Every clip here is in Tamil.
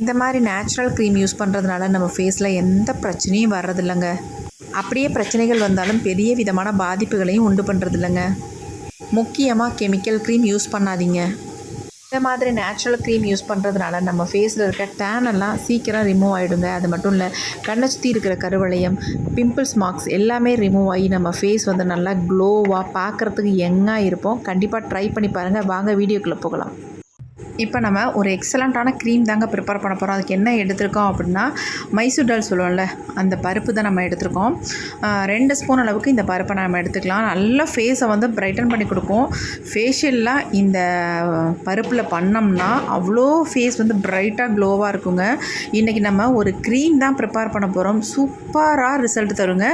இந்த மாதிரி நேச்சுரல் க்ரீம் யூஸ் பண்ணுறதுனால நம்ம ஃபேஸில் எந்த பிரச்சனையும் வர்றதில்லைங்க. அப்படியே பிரச்சனைகள் வந்தாலும் பெரிய விதமான பாதிப்புகளையும் உண்டு பண்ணுறதில்லைங்க. முக்கியமாக கெமிக்கல் க்ரீம் யூஸ் பண்ணாதீங்க. இந்த மாதிரி நேச்சுரல் க்ரீம் யூஸ் பண்ணுறதுனால நம்ம ஃபேஸில் இருக்க டேன் எல்லாம் சீக்கிரம் ரிமூவ் ஆகிடுங்க. அது மட்டும் இல்லை, கண்ணை சுற்றி இருக்கிற கருவளையம், பிம்பிள்ஸ் மார்க்ஸ் எல்லாமே ரிமூவ் ஆகி நம்ம ஃபேஸ் வந்து நல்லா க்ளோவாக பார்க்குறதுக்கு யங்காக இருப்போம். கண்டிப்பாக ட்ரை பண்ணி பாருங்கள். வாங்க வீடியோக்குள்ளே போகலாம். இப்போ நம்ம ஒரு எக்ஸலண்ட்டான க்ரீம் தாங்க ப்ரிப்பேர் பண்ண போகிறோம். அதுக்கு என்ன எடுத்திருக்கோம் அப்படின்னா, மைசூர் டால் சொல்லுவோம்ல, அந்த பருப்பு தான் நம்ம எடுத்திருக்கோம். 2 ஸ்பூன் அளவுக்கு இந்த பருப்பை நம்ம எடுத்துக்கலாம். நல்லா ஃபேஸை வந்து பிரைட்டன் பண்ணி கொடுக்கும். ஃபேஷியல்லாம் இந்த பருப்பில் பண்ணோம்னா அவ்வளோ ஃபேஸ் வந்து பிரைட்டாக க்ளோவாக இருக்குங்க. இன்றைக்கி நம்ம ஒரு க்ரீம் தான் ப்ரிப்பேர் பண்ண போகிறோம். சூப்பராக ரிசல்ட் தருங்க.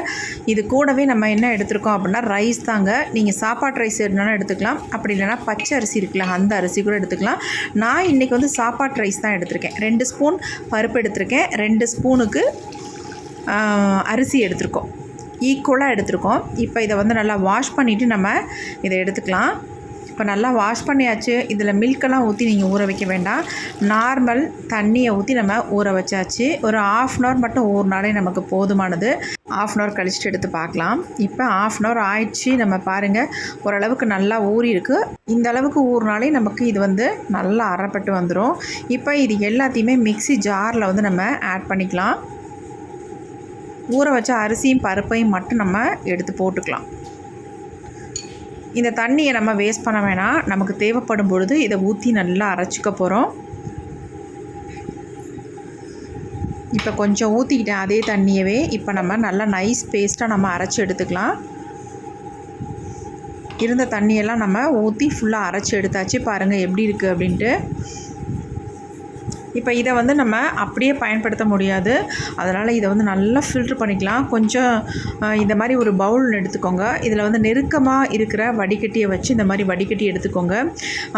இது கூடவே நம்ம என்ன எடுத்திருக்கோம் அப்படின்னா, ரைஸ் தாங்க. நீங்கள் சாப்பாட்டு ரைஸ் எடுனாலும் எடுத்துக்கலாம், அப்படி இல்லைனா பச்சை அரிசி இருக்குல்ல, அந்த அரிசி கூட எடுத்துக்கலாம். நான் இன்றைக்கி வந்து சாப்பாட்டு ரைஸ் தான் எடுத்திருக்கேன். 2 ஸ்பூன் பருப்பு எடுத்திருக்கேன், 2 ஸ்பூனுக்கு அரிசி எடுத்திருக்கோம், ஈக்குவலாக எடுத்திருக்கோம். இப்போ இதை வந்து நல்லா வாஷ் பண்ணிவிட்டு நம்ம இதை எடுத்துக்கலாம். இப்போ நல்லா வாஷ் பண்ணியாச்சு. இதில் மில்கெல்லாம் ஊற்றி நீங்கள் ஊற வைக்க வேண்டாம். நார்மல் தண்ணியை ஊற்றி நம்ம ஊற வச்சாச்சு. ஒரு 1/2 hour மட்டும் ஊறினாலே நமக்கு போதுமானது. 1/2 hour கழிச்சிட்டு எடுத்து பார்க்கலாம். இப்போ 1/2 hour ஆயிடுச்சு. நம்ம பாருங்கள், ஓரளவுக்கு நல்லா ஊறி இருக்குது. இந்த அளவுக்கு ஊறினாலே நமக்கு இது வந்து நல்லா அரைப்பட்டு வந்துடும். இப்போ இது எல்லாத்தையுமே மிக்ஸி ஜாரில் வந்து நம்ம ஆட் பண்ணிக்கலாம். ஊற வச்ச அரிசியும் பருப்பையும் மட்டும் நம்ம எடுத்து போட்டுக்கலாம். இந்த தண்ணியை நம்ம வேஸ்ட் பண்ண வேணாம். நமக்கு தேவைப்படும் பொழுது இதை ஊற்றி நல்லா அரைச்சிக்க போகிறோம். இப்போ கொஞ்சம் ஊற்றிக்கிட்டேன் அதே தண்ணியவே. இப்போ நம்ம நல்லா நைஸ் பேஸ்ட்டாக நம்ம அரைச்சி எடுத்துக்கலாம். இருந்த தண்ணியெல்லாம் நம்ம ஊற்றி ஃபுல்லாக அரைச்சி எடுத்தாச்சு. பாருங்கள் எப்படி இருக்குது அப்படின்ட்டு. இப்போ இதை வந்து நம்ம அப்படியே பயன்படுத்த முடியாது. அதனால் இதை வந்து நல்லா ஃபில்ட்ரு பண்ணிக்கலாம். கொஞ்சம் இந்த மாதிரி ஒரு பவுல் எடுத்துக்கோங்க. இதில் வந்து நெருக்கமாக இருக்கிற வடிகட்டியை வச்சு இந்த மாதிரி வடிகட்டி எடுத்துக்கோங்க.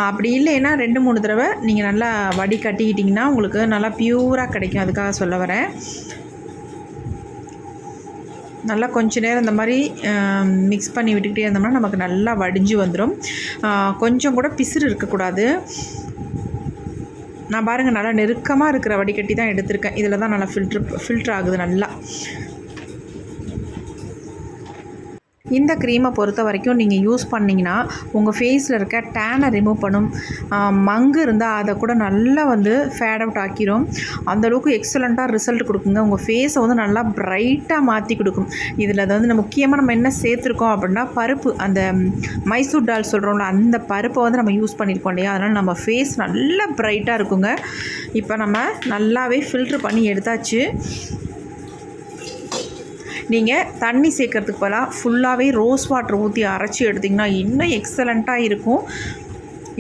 அப்படி இல்லைன்னா 2-3 தடவை நீங்கள் நல்லா வடிகட்டிக்கிட்டிங்கன்னா உங்களுக்கு நல்லா பியூராக கிடைக்கும். அதுக்காக சொல்ல வரேன். நல்லா கொஞ்ச நேரம் இந்த மாதிரி மிக்ஸ் பண்ணி விட்டுக்கிட்டே இருந்தோம்னா நமக்கு நல்லா வடிஞ்சு வந்துடும். கொஞ்சம் கூட பிசுறு இருக்கக்கூடாது. நான் பாருங்கள், நல்லா நெருக்கமாக இருக்கிற வடிகட்டி தான் எடுத்திருக்கேன். இதில் தான் நல்லா ஃபில்ட்ரு ஆகுது நல்லா. இந்த க்ரீமை பொறுத்த வரைக்கும் நீங்கள் யூஸ் பண்ணிங்கன்னா உங்கள் ஃபேஸில் இருக்க டேனை ரிமூவ் பண்ணும். மங்கு இருந்தால் அதை கூட நல்லா வந்து ஃபேட் அவுட் ஆக்கிரும். அந்தளவுக்கு எக்ஸலண்ட்டாக ரிசல்ட் கொடுக்குங்க. உங்கள் ஃபேஸை வந்து நல்லா ப்ரைட்டாக மாற்றி கொடுக்கும். இதில் அது வந்து முக்கியமாக நம்ம என்ன சேர்த்துருக்கோம் அப்படின்னா, பருப்பு, அந்த மைசூர் டால் சொல்கிறோம்ல, அந்த பருப்பை வந்து நம்ம யூஸ் பண்ணியிருக்கோம் இல்லையா. அதனால் நம்ம ஃபேஸ் நல்லா ப்ரைட்டாக இருக்குங்க. இப்போ நம்ம நல்லாவே ஃபில்ட்ரு பண்ணி எடுத்தாச்சு. நீங்கள் தண்ணி சேர்க்கறதுக்கு பதிலாக ஃபுல்லாகவே ரோஸ் வாட்டர் ஊற்றி அரைச்சி எடுத்திங்கன்னா இன்னும் எக்ஸலண்ட்டாக இருக்கும்.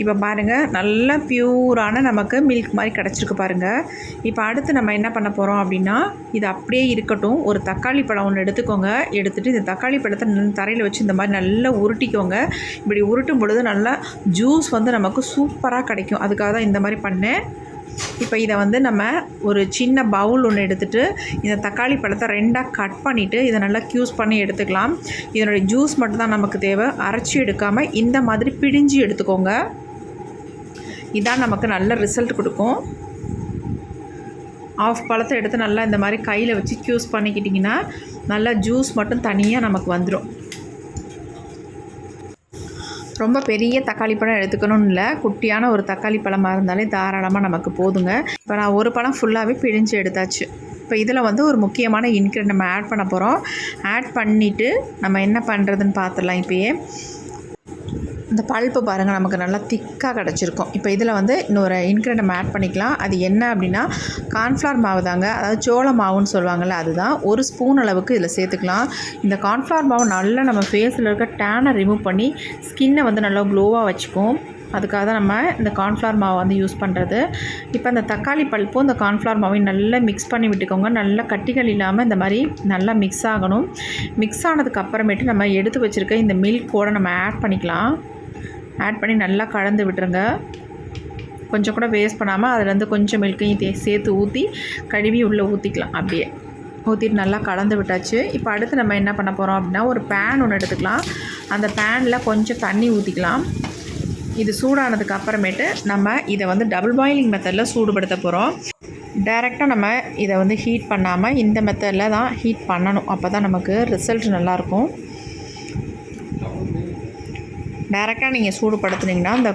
இப்போ பாருங்கள், நல்ல பியூரான நமக்கு மில்க் மாதிரி கிடச்சிருக்கு பாருங்கள். இப்போ அடுத்து நம்ம என்ன பண்ண போகிறோம் அப்படின்னா, இது அப்படியே இருக்கட்டும். ஒரு தக்காளி பழம் ஒன்று எடுத்துக்கோங்க. எடுத்துகிட்டு இந்த தக்காளி பழத்தை தரையில் வச்சு இந்த மாதிரி நல்லா உருட்டிக்கோங்க. இப்படி உருட்டும் பொழுது நல்லா ஜூஸ் வந்து நமக்கு சூப்பராக கிடைக்கும். அதுக்காக தான் இந்த மாதிரி பண்ணேன். இப்போ இதை வந்து நம்ம ஒரு சின்ன பவுல் ஒன்று எடுத்துகிட்டு இந்த தக்காளி பழத்தை 2ஆக கட் பண்ணிவிட்டு இதை நல்லா க்யூஸ் பண்ணி எடுத்துக்கலாம். இதனுடைய ஜூஸ் மட்டும் தான் நமக்கு தேவை. அரைச்சி எடுக்காமல் இந்த மாதிரி பிழிஞ்சு எடுத்துக்கோங்க. இதான் நமக்கு நல்ல ரிசல்ட் கொடுக்கும். 1/2 பழத்தை எடுத்து நல்லா இந்த மாதிரி கையில் வச்சு க்யூஸ் பண்ணிக்கிட்டிங்கன்னா நல்லா ஜூஸ் மட்டும் தனியாக நமக்கு வந்துடும். ரொம்ப பெரிய தக்காளி பழம் எடுத்துக்கணும்னு இல்லை, குட்டியான ஒரு தக்காளி பழமாக இருந்தாலே தாராளமாக நமக்கு போதுங்க. இப்போ நான் ஒரு பழம் ஃபுல்லாகவே பிழிஞ்சு எடுத்தாச்சு. இப்போ இதில் வந்து ஒரு முக்கியமான இன்க்ரீடியன்ட் நம்ம ஆட் பண்ண போகிறோம். ஆட் பண்ணிவிட்டு நம்ம என்ன பண்ணுறதுன்னு பார்த்துடலாம். இப்போயே இந்த பல்ப்பு பாருங்கள், நமக்கு நல்லா திக்காக கிடச்சிருக்கும். இப்போ இதில் வந்து இன்னொரு இன்க்ரீடியன்ட் நம்ம ஆட் பண்ணிக்கலாம். அது என்ன அப்படின்னா, கார்ன்ஃப்ளவர் மாவு தாங்க. அதாவது சோள மாவுன்னு சொல்லுவாங்கள்ல, அதுதான். 1 ஸ்பூன் அளவுக்கு இதில் சேர்த்துக்கலாம். இந்த கார்ன்ஃப்ளவர் மாவு நல்லா நம்ம ஃபேஸில் இருக்க டேனை ரிமூவ் பண்ணி ஸ்கின்னை வந்து நல்லா க்ளோவாக வச்சுக்கும். அதுக்காக தான் நம்ம இந்த கார்ன்ஃப்ளவர் மாவு வந்து யூஸ் பண்ணுறது. இப்போ அந்த தக்காளி பல்ப்பும் இந்த கார்ன்ஃப்ளவர் மாவையும் நல்லா மிக்ஸ் பண்ணி விட்டுக்கோங்க. நல்லா கட்டிகள் இல்லாமல் இந்த மாதிரி நல்லா மிக்ஸ் ஆகணும். மிக்ஸ் ஆனதுக்கு அப்புறமேட்டு நம்ம எடுத்து வச்சுருக்க இந்த மில்கோடு நம்ம ஆட் பண்ணிக்கலாம். ஆட் பண்ணி நல்லா கலந்து விட்டுருங்க. கொஞ்சம் கூட வேஸ்ட் பண்ணாமல் அதுலேருந்து கொஞ்சம் மில்கையும் சேர்த்து ஊற்றி கழுவி உள்ளே ஊற்றிக்கலாம். அப்படியே ஊற்றிட்டு நல்லா கலந்து விட்டாச்சு. இப்போ அடுத்து நம்ம என்ன பண்ண போகிறோம் அப்படின்னா, ஒரு பேன் ஒன்று எடுத்துக்கலாம். அந்த பேனில் கொஞ்சம் தண்ணி ஊற்றிக்கலாம். இது சூடானதுக்கு அப்புறமேட்டு நம்ம இதை வந்து டபுள் பாயிலிங் மெத்தடில் சூடுபடுத்த போகிறோம். டைரெக்டாக நம்ம இதை வந்து ஹீட் பண்ணாமல் இந்த மெத்தடில் தான் ஹீட் பண்ணணும். அப்போ தான் நமக்கு ரிசல்ட் நல்லாயிருக்கும். டைரெக்டாக நீங்கள் சூடுபடுத்துனீங்கன்னா அந்த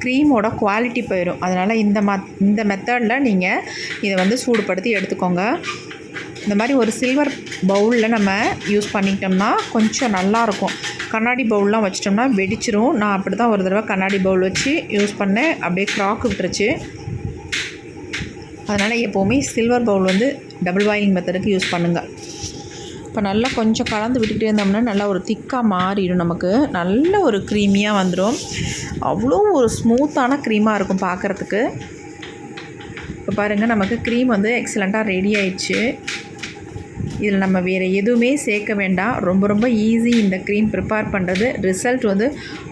க்ரீமோட குவாலிட்டி போயிடும். அதனால் இந்த மெத்தடில் நீங்கள் இதை வந்து சூடுபடுத்தி எடுத்துக்கோங்க. இந்த மாதிரி ஒரு சில்வர் பவுலில் நம்ம யூஸ் பண்ணிக்கிட்டோம்னா கொஞ்சம் நல்லாயிருக்கும். கண்ணாடி பவுல்லாம் வச்சிட்டோம்னா வெடிச்சிரும். நான் அப்படி தான் ஒரு தடவை கண்ணாடி பவுல் வச்சு யூஸ் பண்ணேன், அப்படியே கிராக் விட்டுருச்சு. அதனால் எப்போவுமே சில்வர் பவுல் வந்து டபுள் பாயிலிங் மெத்தடுக்கு யூஸ் பண்ணுங்கள். இப்போ நல்லா கொஞ்சம் கலந்து விட்டுக்கிட்டே இருந்தோம்னா நல்லா ஒரு திக்காக மாறிடும். நமக்கு நல்ல ஒரு க்ரீமியாக வந்துடும். அவ்வளோ ஒரு ஸ்மூத்தான க்ரீமாக இருக்கும் பார்க்குறதுக்கு. இப்போ பாருங்கள், நமக்கு க்ரீம் வந்து எக்ஸலண்ட்டாக ரெடி ஆயிடுச்சு. இதில் நம்ம வேறு எதுவுமே சேர்க்க வேண்டாம். ரொம்ப ரொம்ப ஈஸி இந்த க்ரீம் ப்ரிப்பேர் பண்ணுறது. ரிசல்ட் வந்து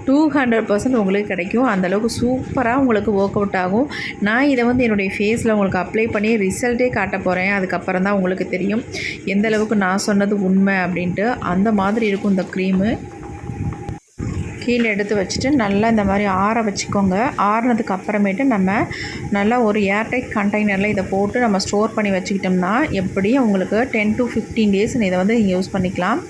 200% உங்களுக்கு கிடைக்கும். அந்தளவுக்கு சூப்பராக உங்களுக்கு ஒர்க் அவுட் ஆகும். நான் இதை வந்து என்னுடைய ஃபேஸில் உங்களுக்கு அப்ளை பண்ணி ரிசல்ட்டே காட்ட போகிறேன். அதுக்கப்புறம் தான் உங்களுக்கு தெரியும் எந்தளவுக்கு நான் சொன்னது உண்மை அப்படின்ட்டு. அந்த மாதிரி இருக்கும் இந்த க்ரீமு. கீழே எடுத்து வச்சுட்டு நல்லா இந்த மாதிரி ஆற வச்சுக்கோங்க. ஆறுனதுக்கு அப்புறமேட்டு நம்ம நல்லா ஒரு ஏர்டைட் கண்டெய்னரில் இதை போட்டு நம்ம ஸ்டோர் பண்ணி வச்சுக்கிட்டோம்னா எப்படியும் உங்களுக்கு 10 to 15 டேஸ் இதை வந்து நீங்கள் யூஸ் பண்ணிக்கலாம்.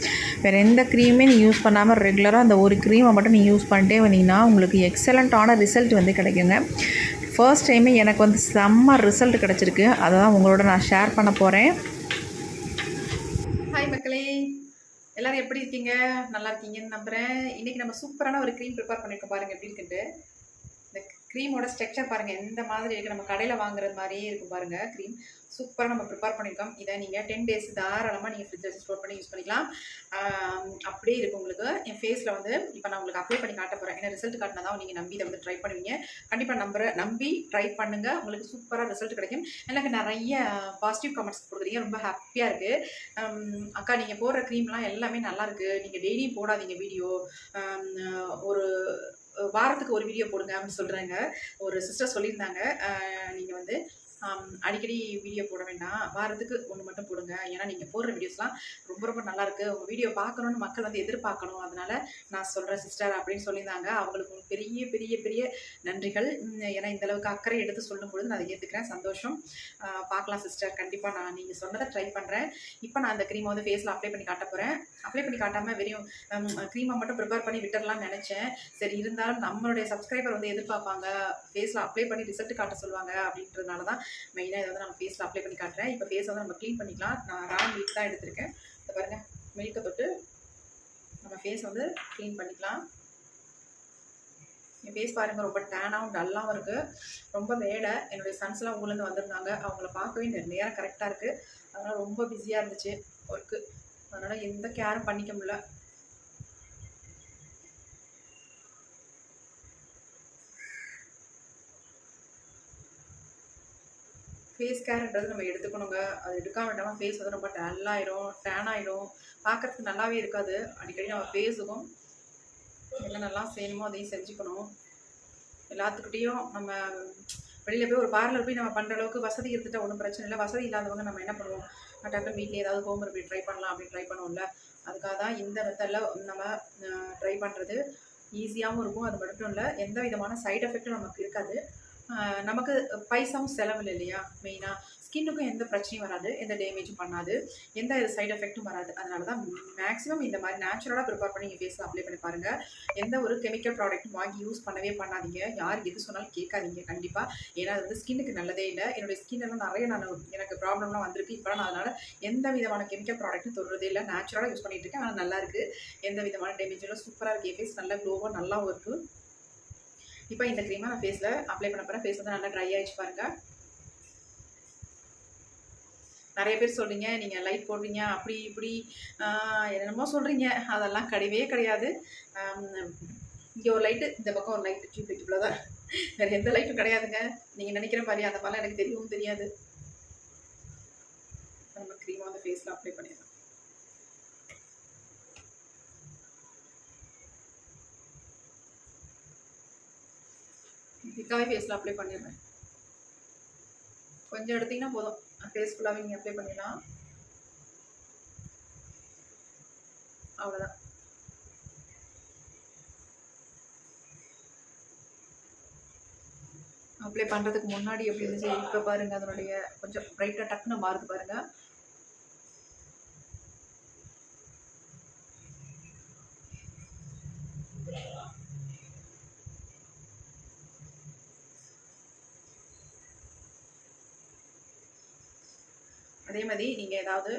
வேறு எந்த க்ரீமே நீங்கள் யூஸ் பண்ணாமல் ரெகுலராக அந்த ஒரு க்ரீமை மட்டும் நீங்கள் யூஸ் பண்ணிட்டே வந்தீங்கன்னா உங்களுக்கு எக்ஸலண்ட்டான ரிசல்ட் வந்து கிடைக்குங்க. ஃபர்ஸ்ட் டைமே எனக்கு வந்து செம்ம ரிசல்ட் கிடச்சிருக்கு. அதை தான் உங்களோட நான் ஷேர் பண்ண போகிறேன். ஹாய் மக்களே, எல்லோரும் எப்படி இருக்கீங்க? நல்லா இருக்கீங்கன்னு நம்புகிறேன். இன்றைக்கி நம்ம சூப்பரான ஒரு க்ரீம் ப்ரிப்பேர் பண்ணியிருக்கோம். பாருங்கள் எப்படி இருக்குன்ட்டு. இந்த க்ரீமோட ஸ்ட்ரக்சர் பாருங்கள் எந்த மாதிரி இருக்குது. நம்ம கடையில் வாங்குறது மாதிரியே இருக்கும் பாருங்கள். க்ரீம் சூப்பராக நம்ம ப்ரிப்பேர் பண்ணியிருக்கோம். இதை நீங்கள் 10 டேஸ் தாராளமாக நீங்கள் ஃப்ரிட்ஜில் வச்சு ஸ்டோர் பண்ணி யூஸ் பண்ணிக்கலாம். அப்படியே இருக்குது உங்களுக்கு. என் ஃபேஸில் வந்து இப்போ நான் உங்களுக்கு அப்ளை பண்ணி காட்ட போகிறேன். ஏன்னா ரிசல்ட் காட்டினா தான் நீங்கள் நம்பி இதை வந்து ட்ரை பண்ணுவீங்க. கண்டிப்பாக நம்பி ட்ரை பண்ணுங்கள். உங்களுக்கு சூப்பராக ரிசல்ட் கிடைக்கும். எனக்கு நிறைய பாசிட்டிவ் கமெண்ட்ஸ் கொடுக்குறீங்க. ரொம்ப ஹாப்பியாக இருக்குது. அக்கா நீங்கள் போடுற க்ரீம்லாம் எல்லாமே நல்லாயிருக்கு. நீங்கள் டெய்லியும் போடாதீங்க வீடியோ, ஒரு வாரத்துக்கு ஒரு வீடியோ போடுங்க அப்படின்னு சொல்கிறாங்க. ஒரு சிஸ்டர் சொல்லியிருந்தாங்க, நீங்கள் வந்து அடிக்கடி வீடியோ போட வேண்டாம், வாரத்துக்கு ஒன்று மட்டும் போடுங்க. ஏன்னா நீங்கள் போடுற வீடியோஸ்லாம் ரொம்ப ரொம்ப நல்லாயிருக்கு. உங்கள் வீடியோ பார்க்கணுன்னு மக்கள் வந்து எதிர்பார்க்கணும். அதனால் நான் சொல்கிறேன் சிஸ்டர் அப்படின்னு சொல்லியிருந்தாங்க. அவங்களுக்கு பெரிய பெரிய பெரிய நன்றிகள். ஏன்னா இந்தளவுக்கு அக்கறை எடுத்து சொல்லும்பொழுது நான் அதை ஏற்றுக்கிறேன். சந்தோஷம். பார்க்கலாம் சிஸ்டர். கண்டிப்பாக நான் நீங்கள் சொன்னதை ட்ரை பண்ணுறேன். இப்போ நான் அந்த க்ரீமை வந்து ஃபேஸில் அப்ளை பண்ணி காட்ட போகிறேன். அப்ளை பண்ணி காட்டாமல் வெறும் க்ரீமை மட்டும் ப்ரிப்பேர் பண்ணி விட்டுடலாம்னு நினச்சேன். சரி, இருந்தாலும் நம்மளுடைய சப்ஸ்கிரைபர் வந்து எதிர்பார்ப்பாங்க, ஃபேஸில் அப்ளை பண்ணி ரிசல்ட் காட்ட சொல்லுவாங்க அப்படின்றதுனால தான் மெயினாக இதை வந்து நம்ம ஃபேஸில் அப்ளை பண்ணி காட்டுறேன். இப்போ ஃபேஸை வந்து நம்ம க்ளீன் பண்ணிக்கலாம். நான் ரா மில்க் தான் எடுத்திருக்கேன். இதை பாருங்கள், மில்கை தொட்டு நம்ம ஃபேஸ் வந்து க்ளீன் பண்ணிக்கலாம். என் ஃபேஸ் பாருங்கள் ரொம்ப டேனாகவும் டல்லாகவும் இருக்குது. ரொம்ப வேலை. என்னுடைய சன்ஸ்லாம் ஊர்லேருந்து வந்திருந்தாங்க. அவங்கள பார்க்கவே நேரம் கரெக்டாக இருக்குது. அதனால் ரொம்ப பிஸியாக இருந்துச்சு ஒர்க்கு. அதனால் எந்த கேரும் பண்ணிக்க முடியல. ஃபேஸ் கேர்ன்றது நம்ம எடுத்துக்கணுங்க. அது எடுக்காம விட்டாமல் ஃபேஸ் வந்து ரொம்ப டல்லாயிடும், டேன் ஆகிடும், பார்க்குறதுக்கு நல்லாவே இருக்காது. அடிக்கடி நம்ம ஃபேஸுக்கும் என்னென்னலாம் செய்யணுமோ அதையும் செஞ்சுக்கணும். எல்லாத்துக்கிட்டேயும் நம்ம வெளியில் போய் ஒரு பார்லர் போய் நம்ம பண்ணுற அளவுக்கு வசதி இருந்துட்டால் ஒன்றும் பிரச்சனை இல்லை. வசதி இல்லாதவங்க நம்ம என்ன பண்ணுவோம், டக்குனு வீட்டில் ஏதாவது ஹோம் ரெமெடி ட்ரை பண்ணலாம் அப்படின்னு ட்ரை பண்ணுவோம்ல. அதுக்காக தான் இந்த மெத்தடில் நம்ம ட்ரை பண்ணுறது ஈஸியாகவும் இருக்கும். அது மட்டும் இல்லை, எந்த விதமான சைட் எஃபெக்ட்டும் நமக்கு இருக்காது. நமக்கு பைசாவும் செலவில்லை இல்லையா. மெயினாக ஸ்கின்னுக்கும் எந்த பிரச்சனையும் வராது, எந்த டேமேஜும் பண்ணாது, எந்த சைட் எஃபெக்ட்டும் வராது. அதனால தான் மேக்ஸிமம் இந்த மாதிரி நேச்சுரலாக ப்ரிப்பேர் பண்ணி நீங்கள் ஃபேஸில் அப்ளை பண்ணி பாருங்கள். எந்த ஒரு கெமிக்கல் ப்ராடக்ட்டும் வாங்கி யூஸ் பண்ணவே பண்ணாதீங்க. யார் எது சொன்னாலும் கேட்காதீங்க கண்டிப்பாக. ஏன்னா அது வந்து ஸ்கின்னுக்கு நல்லதே இல்லை. என்னுடைய ஸ்கின்னெல்லாம் நிறைய எனக்கு ப்ராப்ளம்லாம் வந்திருக்கு. இப்போலாம் நான் அதனால் எந்த விதமான கெமிக்கல் ப்ராடக்ட்டும் தொடுறதே இல்லை. நேச்சுரலாக யூஸ் பண்ணிகிட்டு இருக்கேன். ஆனால் நல்லாயிருக்கு. எந்த விதமான டேமேஜும் சூப்பராக இருக்குது. ஃபேஸ் நல்லா க்ளோவாக நல்லாவும் இருக்குது. இப்போ இந்த க்ரீமை நான் ஃபேஸில் அப்ளை பண்ண போகிறேன். ஃபேஸ் வந்து நல்லா ட்ரை ஆகிடுச்சு பாருங்கள். நிறைய பேர் சொல்கிறீங்க, நீங்கள் லைட் போடுறீங்க, அப்படி இப்படி என்னென்னமோ சொல்கிறீங்க. அதெல்லாம் கிடையவே கிடையாது. இங்கே ஒரு லைட்டு, இந்த பக்கம் ஒரு லைட்டு, டியூப் லைட், இவ்வளோதான். வேறு எந்த லைட்டும் கிடையாதுங்க. நீங்கள் நினைக்கிற மாதிரி அந்த மாதிரிலாம் எனக்கு தெரியவும் தெரியாது. நம்ம க்ரீமை வந்து ஃபேஸில் அப்ளை பண்ணிடலாம். திக்காகவே ஃபேஸில் அப்ளை பண்ணிடுறேன். கொஞ்சம் எடுத்திங்கன்னா போதும், ஃபேஸ் ஃபுல்லாகவே நீங்கள் அப்ளை பண்ணிடலாம். அவ்வளோதான். அப்ளை பண்ணுறதுக்கு முன்னாடி எப்படி இருந்துச்சு, இப்போ பாருங்கள் அதனுடைய கொஞ்சம் ப்ரைட்டாக டக்குன்னு மாறுது பாருங்கள். அதே மாதிரி நீங்கள் ஏதாவது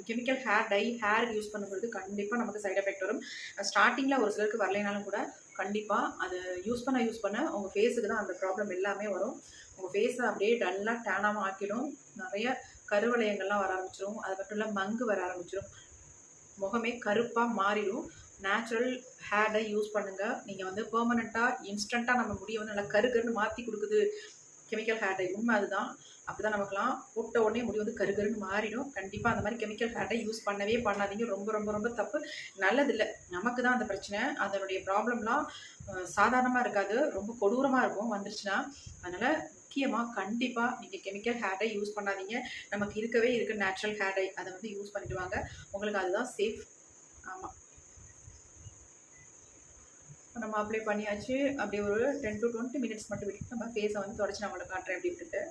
கெமிக்கல் ஹேர் டை ஹேருக்கு யூஸ் பண்ணும்போது கண்டிப்பாக நமக்கு சைட் எஃபெக்ட் வரும். ஸ்டார்டிங்கில் ஒரு சிலருக்கு வரலைனாலும் கூட கண்டிப்பாக அதை யூஸ் பண்ண உங்கள் ஃபேஸுக்கு தான் அந்த ப்ராப்ளம் எல்லாமே வரும். உங்கள் ஃபேஸை அப்படியே டல்லாக டேனாகவும் ஆக்கிடும். நிறைய கருவளையங்கள்லாம் வர ஆரம்பிச்சிடும். அது மட்டும் இல்லை மங்கு வர ஆரம்பிச்சிடும். முகமே கருப்பாக மாறிடும். நேச்சுரல் ஹேர் டை யூஸ் பண்ணுங்கள். நீங்கள் வந்து பெர்மனெண்ட்டாக இன்ஸ்டண்ட்டாக நம்ம முடியை வந்து நல்லா கருன்னு மாற்றி கொடுக்குது கெமிக்கல் ஹேர் டை. உண்மை அதுதான். அப்படி தான் நமக்குலாம் போட்ட உடனே முடி வந்து கருன்னு மாறிடும். கண்டிப்பாக அந்த மாதிரி கெமிக்கல் ஹேர் டை யூஸ் பண்ணவே பண்ணாதீங்க. ரொம்ப ரொம்ப ரொம்ப தப்பு. நல்லதில்லை. நமக்கு தான் அந்த பிரச்சனை. அதனுடைய ப்ராப்ளம்லாம் சாதாரணமாக இருக்காது, ரொம்ப கொடூரமாக இருக்கும் வந்துருச்சுன்னா. அதனால் முக்கியமாக கண்டிப்பாக நீங்கள் கெமிக்கல் ஹேர் டை யூஸ் பண்ணாதீங்க. நமக்கு இருக்கவே இருக்குது நேச்சுரல் ஹேர் டை, அதை வந்து யூஸ் பண்ணிட்டு வாங்க. உங்களுக்கு அதுதான் சேஃப். ஆமாம், நம்ம அப்ளை பண்ணியாச்சு. அப்படியே ஒரு 10 to 20 minutes மட்டும் விட்டு நம்ம ஃபேஸை வந்து தொடச்சி நான் உங்களுக்கு காட்டுறேன் எப்படி இருக்குன்ட்டு.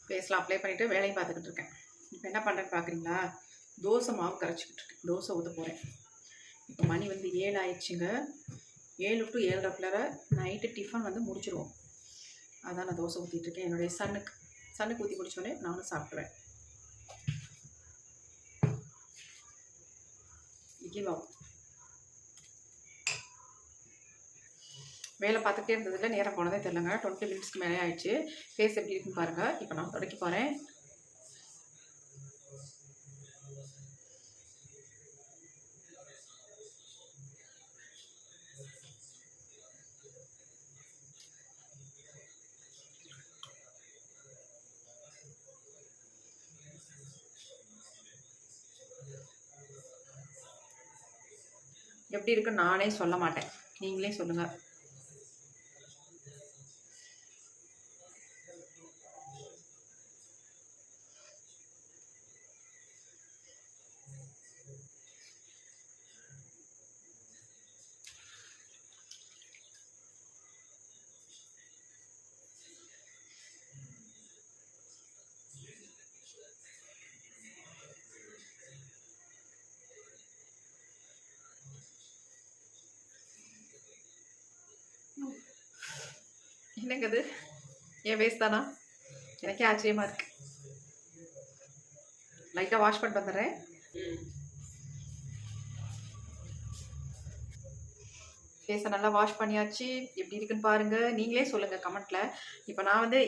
ஃபேஸில் அப்ளை பண்ணிவிட்டு வேலையும் பார்த்துக்கிட்டு இருக்கேன். இப்போ என்ன பண்ணுறேன்னு பார்க்குறீங்களா? தோசை மாவு கரைச்சிக்கிட்டு இருக்கேன். தோசை ஊற்ற போகிறேன். இப்போ மணி வந்து 7 ஆயிடுச்சுங்க. 7 to 7:30 நைட்டு டிஃபன் வந்து முடிச்சிடுவோம். அதான் நான் தோசை ஊற்றிட்டுருக்கேன். என்னுடைய சன்னுக்கு ஊற்றி முடிச்சோடனே நானும் சாப்பிடுவேன். இட்லி மாவு வேலை பார்த்துட்டே இருந்ததில் நேரம் போனதே தெரிலங்க. 20 minutesக்கு மேலே ஆயிடுச்சு. ஃபேஸ் எப்படி இருக்குன்னு பாருங்கள். இப்போ நான் தொடக்க போகிறேன். எப்படி இருக்குன்னு நானே சொல்ல மாட்டேன், நீங்களே சொல்லுங்கள். என்னங்க அது, என் வேஸ்ட் தானா? எனக்கே ஆச்சரியமாக இருக்குது. லைட்டாக வாஷ் பண்ணிட்டு வந்துடுறேன். ஃபேஸை நல்லா வாஷ் பண்ணியாச்சு. எப்படி இருக்குன்னு பாருங்கள், நீங்களே சொல்லுங்கள் கமெண்ட்டில். இப்போ நான் வந்து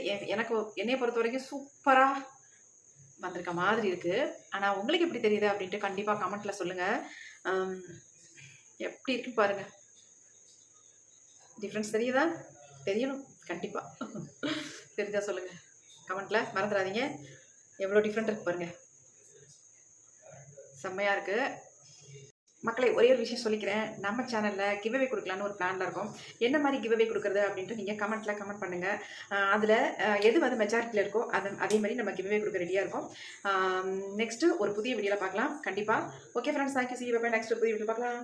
என்னையை பொறுத்த வரைக்கும் சூப்பராக வந்திருக்க மாதிரி இருக்குது. ஆனால் உங்களுக்கு எப்படி தெரியுது அப்படின்ட்டு கண்டிப்பாக கமெண்ட்டில் சொல்லுங்கள். எப்படி இருக்குன்னு பாருங்கள். டிஃப்ரென்ஸ் தெரியுதா? தெரியணும் கண்டிப்பாக. தெரிஞ்சா சொல்லுங்கள் கமெண்ட்டில், மறந்துடாதீங்க. எவ்வளோ டிஃப்ரெண்ட் இருக்குது பாருங்கள், செம்மையாக இருக்குது. மக்களை ஒரே ஒரு விஷயம் சொல்லிக்கிறேன். நம்ம சேனலில் கிவ்அவே கொடுக்கலான்னு ஒரு பிளானில் இருக்கும். என்ன மாதிரி கிவ்அவே கொடுக்குறது அப்படின்ட்டு நீங்கள் கமெண்ட்டில் கமெண்ட் பண்ணுங்கள். அதில் எது வந்து மெஜாரிட்டியில் இருக்கோ அதே மாதிரி நம்ம கிவ்அவே கொடுக்க ரெடியாக இருக்கும். நெக்ஸ்ட்டு ஒரு புதிய வீடியோவில் பார்க்கலாம் கண்டிப்பாக. Okay friends, thank you. See you. Bye. Next புதிய வீடியோ பார்க்கலாம்.